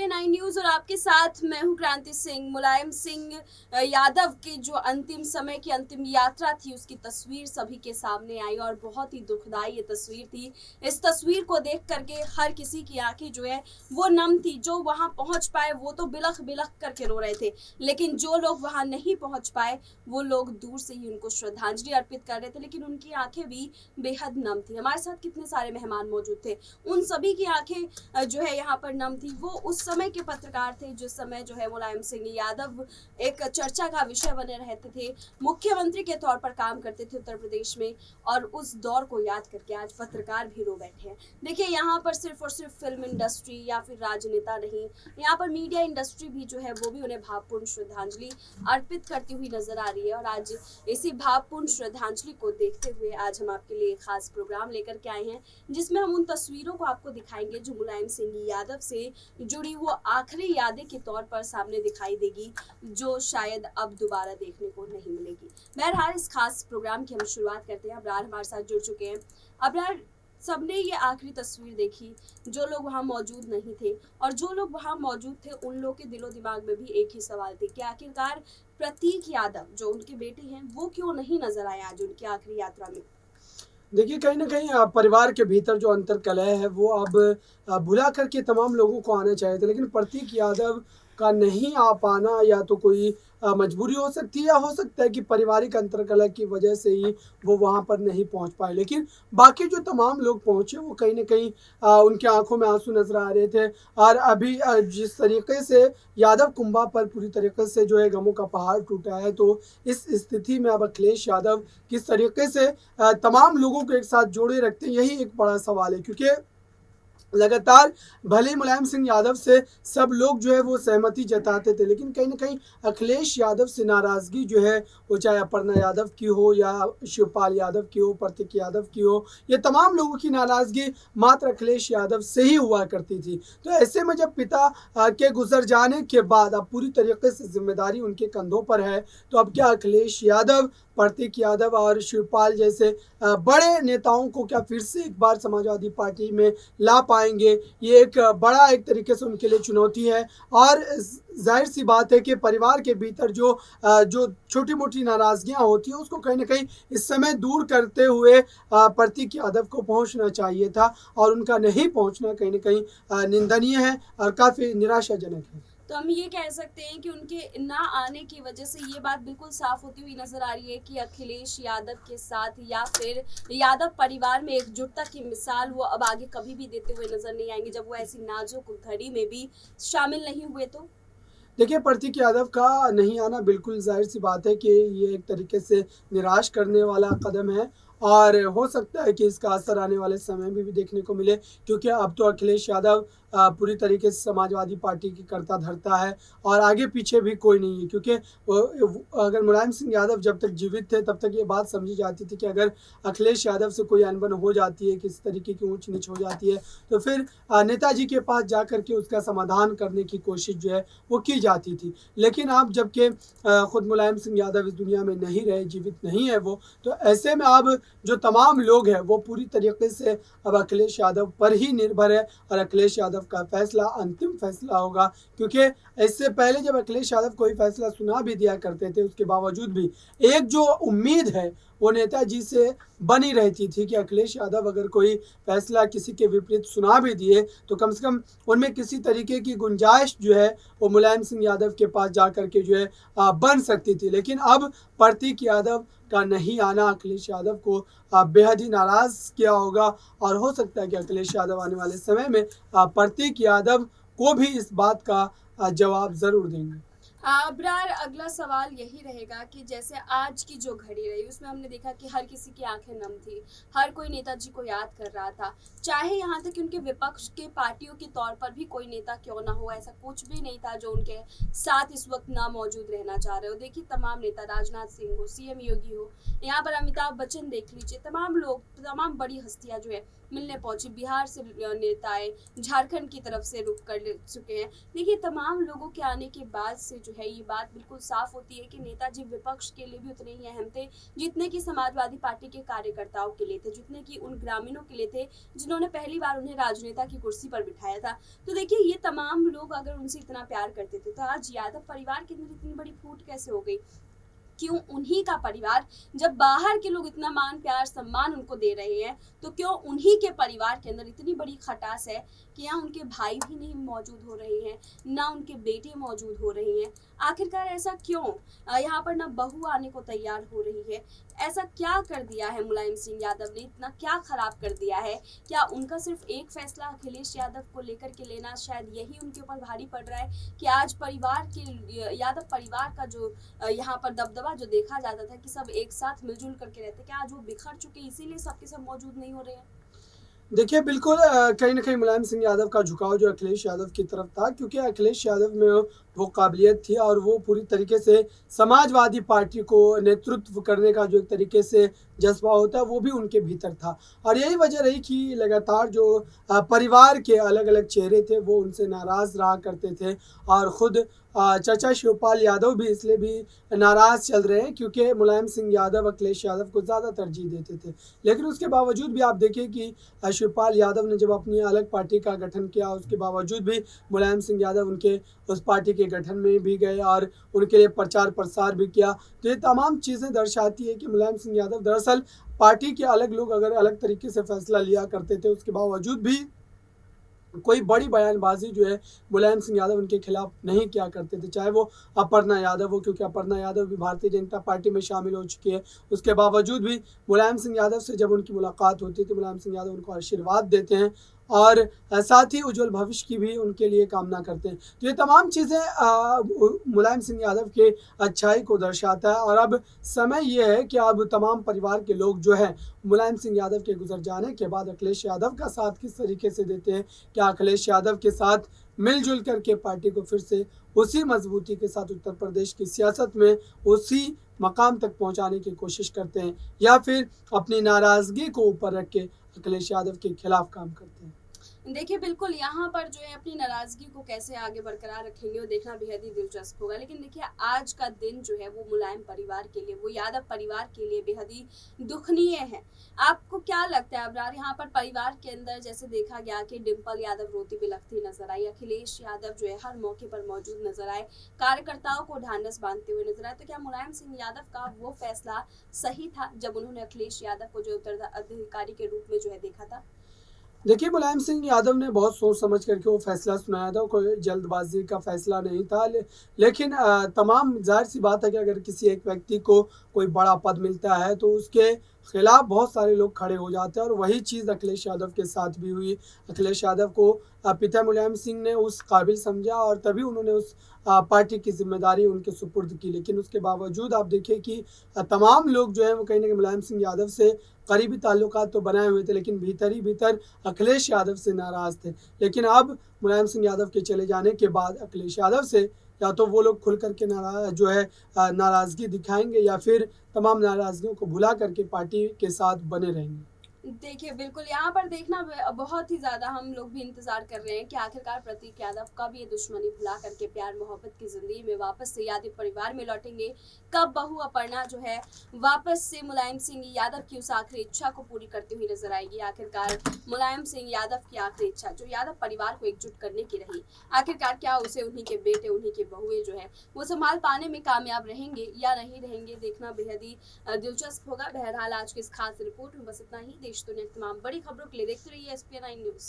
India 9 news और आपके साथ मैं हूं क्रांति सिंह। मुलायम सिंह यादव की जो अंतिम समय की अंतिम यात्रा थी उसकी तस्वीर सभी के सामने आई और बहुत ही दुखदाई ये तस्वीर थी। इस तस्वीर को देख करके हर किसी की आंखें जो है वो नम थी। जो वहां पहुंच पाए वो तो बिलख बिलख करके रो रहे थे, लेकिन जो लोग वहां नहीं पहुंच पाए वो लोग दूर से ही उनको श्रद्धांजलि अर्पित कर रहे थे, लेकिन उनकी आंखें भी बेहद नम थी। हमारे साथ कितने सारे मेहमान मौजूद थे, उन सभी की आंखें जो है यहाँ पर नम थी। वो उस समय के पत्रकार थे जिस समय जो है मुलायम सिंह यादव एक चर्चा का विषय बने रहते थे, मुख्यमंत्री के तौर पर काम करते थे उत्तर प्रदेश में, और उस दौर को याद करके आज पत्रकार भी रो बैठे हैं। देखिए, यहाँ पर सिर्फ और सिर्फ फिल्म इंडस्ट्री या फिर राजनेता नहीं, यहाँ पर मीडिया इंडस्ट्री भी जो है वो भी उन्हें भावपूर्ण श्रद्धांजलि अर्पित करती हुई नजर आ रही है। और आज इसी भावपूर्ण श्रद्धांजलि को देखते हुए आज हम आपके लिए खास प्रोग्राम लेकर के आए हैं, जिसमें हम उन तस्वीरों को आपको दिखाएंगे जो मुलायम सिंह यादव से जुड़ी वो आखिरी यादें के तौर पर सामने दिखाई देगी, जो शायद अब दोबारा देखने को नहीं मिलेगी। बहरहाल, इस खास प्रोग्राम की हम शुरुआत करते हैं। अबरार हमारे साथ जुड़ चुके हैं। अबरार, सबने ये आखिरी तस्वीर देखी, जो लोग वहां मौजूद नहीं थे और जो लोग वहां मौजूद थे उन लोग के दिलो दिमाग में भी एक ही सवाल थे कि आखिरकार प्रतीक यादव जो उनके बेटे हैं वो क्यों नहीं नजर आए आज उनकी आखिरी यात्रा में। देखिए, कहीं ना कहीं परिवार के भीतर जो अंतर कलह है वो अब भुला करके तमाम लोगों को आना चाहिए था, लेकिन प्रतीक यादव का नहीं आ पाना या तो कोई मजबूरी हो सकती है या हो सकता है कि पारिवारिक अंतर कलह की वजह से ही वो वहाँ पर नहीं पहुँच पाए। लेकिन बाकी जो तमाम लोग पहुँचे वो कहीं ना कहीं उनकी आंखों में आंसू नजर आ रहे थे। और अभी जिस तरीके से यादव कुंभा पर पूरी तरीके से जो है गमों का पहाड़ टूटा है, तो इस स्थिति में अब अखिलेश यादव किस तरीके से तमाम लोगों को एक साथ जोड़े रखते हैं, यही एक बड़ा सवाल है। क्योंकि लगातार भले ही मुलायम सिंह यादव से सब लोग जो है वो सहमति जताते थे, लेकिन कहीं ना कहीं अखिलेश यादव से नाराज़गी जो है वो चाहे अपर्णा यादव की हो या शिवपाल यादव की हो, प्रतीक यादव की हो, ये तमाम लोगों की नाराज़गी मात्र अखिलेश यादव से ही हुआ करती थी। तो ऐसे में जब पिता के गुजर जाने के बाद अब पूरी तरीके से जिम्मेदारी उनके कंधों पर है, तो अब क्या अखिलेश यादव, प्रतीक यादव और शिवपाल जैसे बड़े नेताओं को क्या फिर से एक बार समाजवादी पार्टी में ला पाएंगे? ये एक बड़ा एक तरीके से उनके लिए चुनौती है। और जाहिर सी बात है कि परिवार के भीतर जो छोटी मोटी नाराज़गियाँ होती हैं उसको कहीं ना कहीं इस समय दूर करते हुए प्रतीक यादव को पहुंचना चाहिए था, और उनका नहीं पहुंचना कहीं ना कहीं निंदनीय है और काफ़ी निराशाजनक है। तो हम ये कह सकते हैं कि उनके ना आने की वजह से ये बात बिल्कुल साफ होती हुई नजर आ रही है कि अखिलेश यादव के साथ या फिर यादव परिवार में एकजुटता की मिसाल वो अब आगे कभी भी देते हुए नजर नहीं आएंगे, जब वो ऐसी नाजुक घड़ी में भी शामिल नहीं हुए। तो देखिए, प्रतीक यादव का नहीं आना बिल्कुल जाहिर सी बात है कि ये एक तरीके से निराश करने वाला कदम है, और हो सकता है कि इसका असर आने वाले समय में भी देखने को मिले। क्योंकि अब तो अखिलेश यादव पूरी तरीके से समाजवादी पार्टी की करता धरता है और आगे पीछे भी कोई नहीं है। क्योंकि अगर मुलायम सिंह यादव जब तक जीवित थे तब तक ये बात समझी जाती थी कि अगर अखिलेश यादव से कोई अनबन हो जाती है, किस तरीके की ऊंच नीच हो जाती है, तो फिर नेताजी के पास जा कर के उसका समाधान करने की कोशिश जो है वो की जाती थी। लेकिन अब जबकि खुद मुलायम सिंह यादव इस दुनिया में नहीं रहे, जीवित नहीं है वो, तो ऐसे में अब जो तमाम लोग हैं वो पूरी तरीके से अब अखिलेश यादव पर ही निर्भर है, और अखिलेश यादव का फैसला अंतिम फैसला होगा। क्योंकि इससे पहले जब अखिलेश यादव कोई फैसला सुना भी दिया करते थे, उसके बावजूद भी एक जो उम्मीद है वो नेताजी से बनी रहती थी कि अखिलेश यादव अगर कोई फैसला किसी के विपरीत सुना भी दिए तो कम से कम उनमें किसी तरीके की गुंजाइश जो है वो मुलायम सिंह यादव के पास जा कर के जो है बन सकती थी। लेकिन अब प्रतीक यादव का नहीं आना अखिलेश यादव को बेहद ही नाराज़ किया होगा, और हो सकता है कि अखिलेश यादव आने वाले समय में प्रतीक यादव को भी इस बात का जवाब ज़रूर देंगे। अबरार, अगला सवाल यही रहेगा कि जैसे आज की जो घड़ी रही उसमें हमने देखा कि हर किसी की आंखें नम थी, हर कोई नेताजी को याद कर रहा था, चाहे यहाँ तक कि उनके विपक्ष के पार्टियों के तौर पर भी कोई नेता क्यों ना हो, ऐसा कुछ भी नहीं था जो उनके साथ इस वक्त ना मौजूद रहना चाह रहे हो। देखिए, तमाम नेता, राजनाथ सिंह हो, सीएम योगी हो, यहाँ पर अमिताभ बच्चन देख लीजिए, तमाम लोग, तमाम बड़ी हस्तियां जो है मिलने पहुंची, बिहार से नेता आए, झारखंड की तरफ से रुख कर चुके हैं। देखिए तमाम लोगों के आने के बाद से जो है ये बात बिल्कुल साफ होती है कि नेताजी विपक्ष के लिए भी उतने ही अहम थे जितने कि समाजवादी पार्टी के कार्यकर्ताओं के लिए थे, जितने कि उन ग्रामीणों के लिए थे जिन्होंने पहली बार उन्हें राजनेता की कुर्सी पर बिठाया था। तो देखिए ये तमाम लोग अगर उनसे इतना प्यार करते थे तो आज यादव परिवार के अंदर इतनी बड़ी फूट कैसे हो गई? क्यों उन्हीं का परिवार, जब बाहर के लोग इतना मान प्यार सम्मान उनको दे रहे हैं तो क्यों उन्हीं के परिवार के अंदर इतनी बड़ी खटास है कि यहाँ उनके भाई भी नहीं मौजूद हो रहे हैं, ना उनके बेटे मौजूद हो रहे हैं? आखिरकार ऐसा क्यों? यहाँ पर ना बहू आने को तैयार हो रही है। ऐसा क्या कर दिया है मुलायम सिंह यादव ने, इतना क्या खराब कर दिया है? क्या उनका सिर्फ एक फैसला अखिलेश यादव को लेकर के लेना शायद यही उनके ऊपर भारी पड़ रहा है कि आज परिवार के यादव परिवार का जो यहाँ पर दबदबा जो देखा जाता था कि सब एक साथ मिलजुल करके रहते, क्या आज वो बिखर चुके इसीलिए सबके सब मौजूद नहीं हो रहे हैं? देखिए बिल्कुल कहीं न कहीं मुलायम सिंह यादव का झुकाव जो अखिलेश यादव की तरफ था, क्योंकि अखिलेश यादव में वो काबिलियत थी और वो पूरी तरीके से समाजवादी पार्टी को नेतृत्व करने का जो एक तरीके से जज़्बा होता है वो भी उनके भीतर था। और यही वजह रही कि लगातार जो परिवार के अलग-अलग चेहरे थे वो उनसे नाराज़ रहा करते थे और ख़ुद चाचा शिवपाल यादव भी इसलिए भी नाराज़ चल रहे हैं क्योंकि मुलायम सिंह यादव अखिलेश यादव को ज़्यादा तरजीह देते थे। लेकिन उसके बावजूद भी आप देखिए कि शिवपाल यादव ने जब अपनी अलग पार्टी का गठन किया उसके बावजूद भी मुलायम सिंह यादव उनके उस पार्टी के गठन में भी गए और उनके लिए प्रचार प्रसार भी किया। तो ये तमाम चीज़ें दर्शाती है कि मुलायम सिंह यादव दरअसल पार्टी के अलग लोग अगर अलग तरीके से फैसला लिया करते थे उसके बावजूद भी कोई बड़ी बयानबाजी जो है मुलायम सिंह यादव उनके खिलाफ नहीं किया करते थे, चाहे वो अपर्णा यादव हो, क्योंकि अपर्णा यादव भी भारतीय जनता पार्टी में शामिल हो चुकी है। उसके बावजूद भी मुलायम सिंह यादव से जब उनकी मुलाकात होती है तो मुलायम सिंह यादव उनको आशीर्वाद देते हैं और साथ ही उज्जवल भविष्य की भी उनके लिए कामना करते हैं। तो ये तमाम चीज़ें मुलायम सिंह यादव के अच्छाई को दर्शाता है और अब समय ये है कि अब तमाम परिवार के लोग जो है मुलायम सिंह यादव के गुजर जाने के बाद अखिलेश यादव का साथ किस तरीके से देते हैं। क्या अखिलेश यादव के साथ मिलजुल करके पार्टी को फिर से उसी मजबूती के साथ उत्तर प्रदेश की सियासत में उसी मकाम तक पहुंचाने की कोशिश करते हैं या फिर अपनी नाराज़गी को ऊपर रख के अखिलेश यादव के खिलाफ काम करते हैं? देखिए बिल्कुल यहाँ पर जो है अपनी नाराजगी को कैसे आगे बरकरार रखेंगे वो देखना बेहद ही दिलचस्प होगा। लेकिन देखिए आज का दिन जो है वो मुलायम परिवार के लिए, वो यादव परिवार के लिए बेहद ही दुखनीय है। आपको क्या लगता है अबरार, यहाँ पर परिवार के अंदर जैसे देखा गया कि डिम्पल यादव रोती बिलखती नजर आई, अखिलेश यादव जो है हर मौके पर मौजूद नजर आए, कार्यकर्ताओं को ढांढस बांधते हुए नजर आए, तो क्या मुलायम सिंह यादव का वो फैसला सही था जब उन्होंने अखिलेश यादव को जो उत्तराधिकारी के रूप में जो है देखा था? देखिए मुलायम सिंह यादव ने बहुत सोच समझ करके वो फैसला सुनाया था, कोई जल्दबाजी का फैसला नहीं था। लेकिन तमाम जाहिर सी बात है कि अगर किसी एक व्यक्ति को कोई बड़ा पद मिलता है तो उसके खिलाफ बहुत सारे लोग खड़े हो जाते हैं और वही चीज़ अखिलेश यादव के साथ भी हुई। अखिलेश यादव को पिता मुलायम सिंह ने उस काबिल समझा और तभी उन्होंने उस पार्टी की जिम्मेदारी उनके सुपुर्द की। लेकिन उसके बावजूद आप देखिए कि तमाम लोग जो हैं वो कहीं ना कहीं मुलायम सिंह यादव से करीबी ताल्लुकात तो बनाए हुए थे लेकिन भीतर ही भीतर अखिलेश यादव से नाराज़ थे। लेकिन अब मुलायम सिंह यादव के चले जाने के बाद अखिलेश यादव से या तो वो लोग खुल करके नाराज़गी दिखाएंगे या फिर तमाम नाराज़गियों को भुला करके पार्टी के साथ बने रहेंगे। देखिए बिल्कुल यहाँ पर देखना बहुत ही ज़्यादा हम लोग भी इंतज़ार कर रहे हैं कि आखिरकार प्रतीक यादव कब ये दुश्मनी भुला करके प्यार मोहब्बत की ज़िंदगी में वापस से यादव परिवार में लौटेंगे, कब बहू अपर्णा जो है वापस से मुलायम सिंह यादव की उस आखिरी इच्छा को पूरी करती हुई नजर आएगी। आखिरकार मुलायम सिंह यादव की आखिरी इच्छा जो यादव परिवार को एकजुट करने की रही, आखिरकार क्या उसे उन्हीं के बेटे उन्हीं के बहुएं जो है वो संभाल पाने में कामयाब रहेंगे या नहीं रहेंगे, देखना बेहद ही दिलचस्प होगा। बहरहाल आज की इस खास रिपोर्ट में बस इतना ही। देश दुनिया की तमाम बड़ी खबरों के लिए देखते रहिए SPN9 न्यूज़।